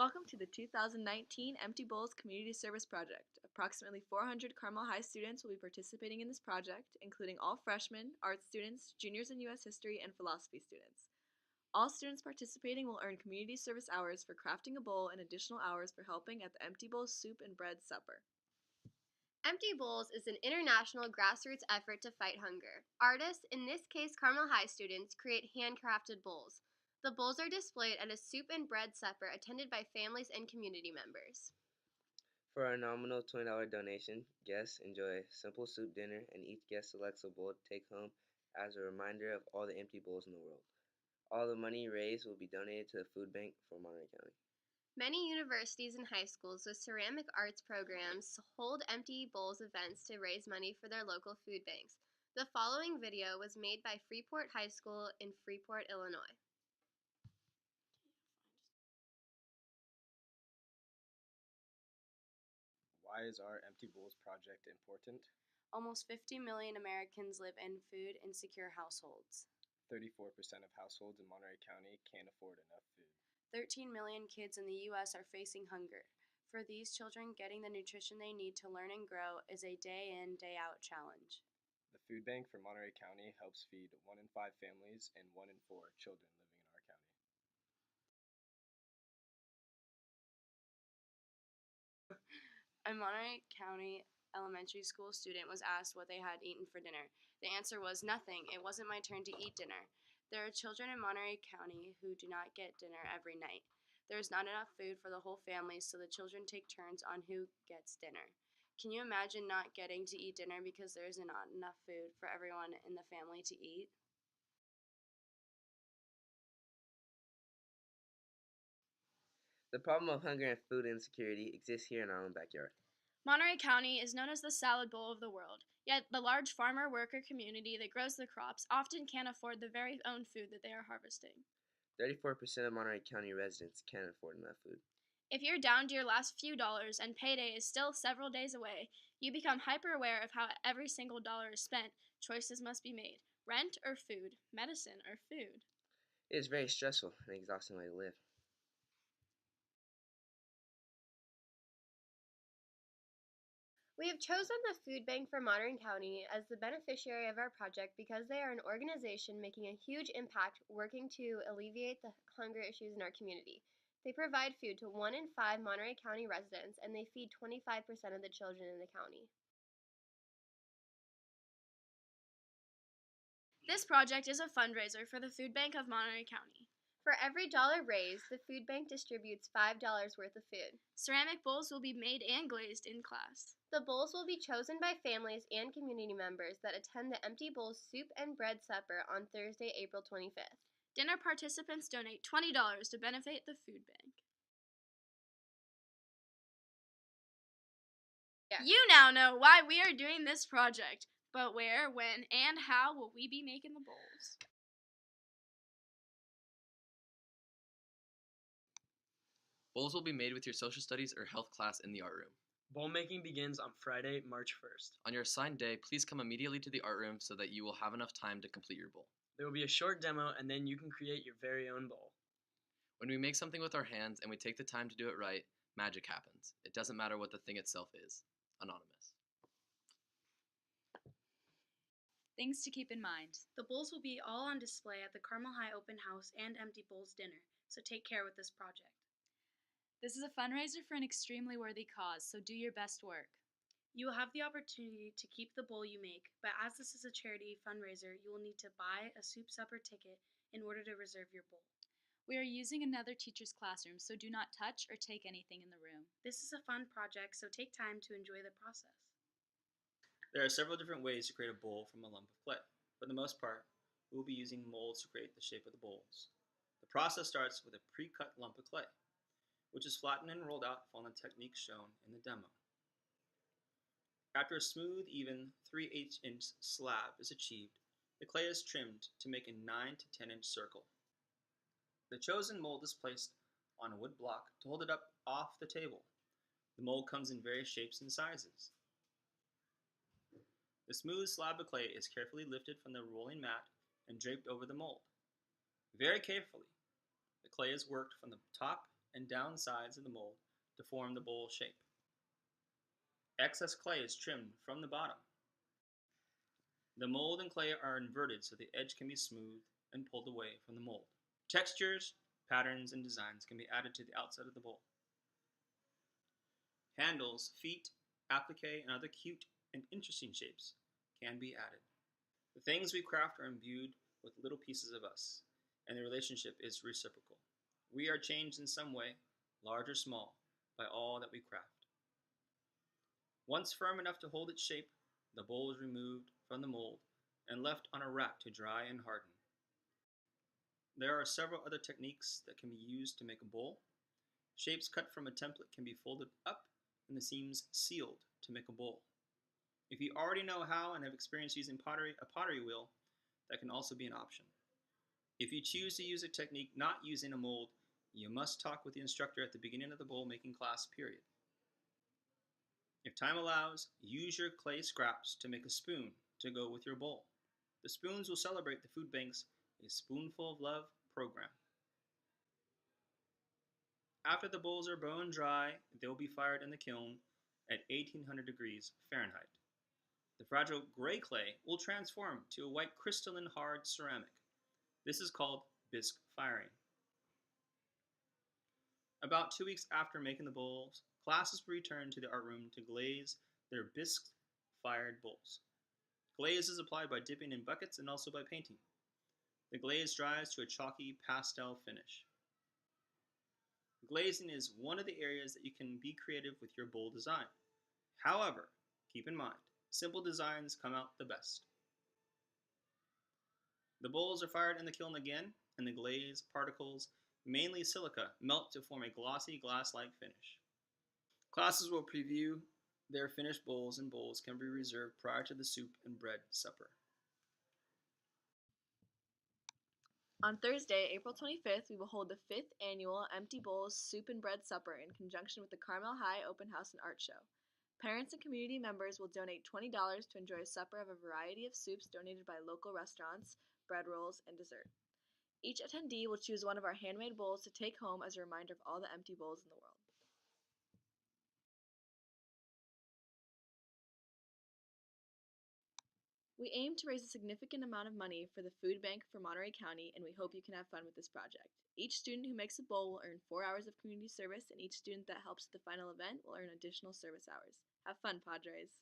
Welcome to the 2019 Empty Bowls Community Service Project. Approximately 400 Carmel High students will be participating in this project, including all freshmen, art students, juniors in U.S. history, and philosophy students. All students participating will earn community service hours for crafting a bowl and additional hours for helping at the Empty Bowls Soup and Bread Supper. Empty Bowls is an international grassroots effort to fight hunger. Artists, in this case Carmel High students, create handcrafted bowls. The bowls are displayed at a soup and bread supper attended by families and community members. For a nominal $20 donation, guests enjoy a simple soup dinner, and each guest selects a bowl to take home as a reminder of all the empty bowls in the world. All the money raised will be donated to the food bank for Monterey County. Many universities and high schools with ceramic arts programs hold Empty Bowls events to raise money for their local food banks. The following video was made by Freeport High School in Freeport, Illinois. Why is our Empty Bowls project important? Almost 50 million Americans live in food-insecure households. 34% of households in Monterey County can't afford enough food. 13 million kids in the U.S. are facing hunger. For these children, getting the nutrition they need to learn and grow is a day-in, day-out challenge. The food bank for Monterey County helps feed 1 in 5 families and 1 in 4 children living in our county. A Monterey County elementary school student was asked what they had eaten for dinner. The answer was nothing. It wasn't my turn to eat dinner. There are children in Monterey County who do not get dinner every night. There is not enough food for the whole family, so the children take turns on who gets dinner. Can you imagine not getting to eat dinner because there is not enough food for everyone in the family to eat? The problem of hunger and food insecurity exists here in our own backyard. Monterey County is known as the salad bowl of the world, yet the large farmer-worker community that grows the crops often can't afford the very own food that they are harvesting. 34% of Monterey County residents can't afford enough food. If you're down to your last few dollars and payday is still several days away, you become hyper-aware of how every single dollar is spent. Choices must be made. Rent or food? Medicine or food? It is a very stressful and exhausting way to live. We have chosen the Food Bank for Monterey County as the beneficiary of our project because they are an organization making a huge impact working to alleviate the hunger issues in our community. They provide food to 1 in 5 Monterey County residents, and they feed 25% of the children in the county. This project is a fundraiser for the Food Bank of Monterey County. For every dollar raised, the food bank distributes $5 worth of food. Ceramic bowls will be made and glazed in class. The bowls will be chosen by families and community members that attend the Empty Bowls Soup and Bread Supper on Thursday, April 25th. Dinner participants donate $20 to benefit the food bank. Yeah. You now know why we are doing this project, but where, when, and how will we be making the bowls? Bowls will be made with your social studies or health class in the art room. Bowl making begins on Friday, March 1st. On your assigned day, please come immediately to the art room so that you will have enough time to complete your bowl. There will be a short demo, and then you can create your very own bowl. When we make something with our hands and we take the time to do it right, magic happens. It doesn't matter what the thing itself is. Anonymous. Things to keep in mind. The bowls will be all on display at the Carmel High Open House and Empty Bowls dinner, so take care with this project. This is a fundraiser for an extremely worthy cause, so do your best work. You will have the opportunity to keep the bowl you make, but as this is a charity fundraiser, you will need to buy a soup supper ticket in order to reserve your bowl. We are using another teacher's classroom, so do not touch or take anything in the room. This is a fun project, so take time to enjoy the process. There are several different ways to create a bowl from a lump of clay. For the most part, we will be using molds to create the shape of the bowls. The process starts with a pre-cut lump of clay, which is flattened and rolled out following the technique shown in the demo. After a smooth, even 3/8-inch slab is achieved, the clay is trimmed to make a 9 to 10-inch circle. The chosen mold is placed on a wood block to hold it up off the table. The mold comes in various shapes and sizes. The smooth slab of clay is carefully lifted from the rolling mat and draped over the mold. Very carefully, the clay is worked from the top and down sides of the mold to form the bowl shape. Excess clay is trimmed from the bottom. The mold and clay are inverted so the edge can be smoothed and pulled away from the mold. Textures, patterns, and designs can be added to the outside of the bowl. Handles, feet, applique, and other cute and interesting shapes can be added. The things we craft are imbued with little pieces of us, and the relationship is reciprocal. We are changed in some way, large or small, by all that we craft. Once firm enough to hold its shape, the bowl is removed from the mold and left on a rack to dry and harden. There are several other techniques that can be used to make a bowl. Shapes cut from a template can be folded up and the seams sealed to make a bowl. If you already know how and have experience using a pottery wheel, that can also be an option. If you choose to use a technique not using a mold, you must talk with the instructor at the beginning of the bowl making class period. If time allows, use your clay scraps to make a spoon to go with your bowl. The spoons will celebrate the food bank's A Spoonful of Love program. After the bowls are bone dry, they will be fired in the kiln at 1800 degrees Fahrenheit. The fragile gray clay will transform to a white crystalline hard ceramic. This is called bisque firing. About 2 weeks after making the bowls, classes will return to the art room to glaze their bisque-fired bowls. Glaze is applied by dipping in buckets and also by painting. The glaze dries to a chalky pastel finish. Glazing is one of the areas that you can be creative with your bowl design. However, keep in mind, simple designs come out the best. The bowls are fired in the kiln again, and the glaze particles, mainly silica, melt to form a glossy glass-like finish. Classes will preview their finished bowls, and bowls can be reserved prior to the soup and bread supper. On Thursday, April 25th, we will hold the 5th annual Empty Bowls Soup and Bread Supper in conjunction with the Carmel High Open House and Art Show. Parents and community members will donate $20 to enjoy a supper of a variety of soups donated by local restaurants, bread rolls, and dessert. Each attendee will choose one of our handmade bowls to take home as a reminder of all the empty bowls in the world. We aim to raise a significant amount of money for the food bank for Monterey County, and we hope you can have fun with this project. Each student who makes a bowl will earn 4 hours of community service, and each student that helps at the final event will earn additional service hours. Have fun, Padres!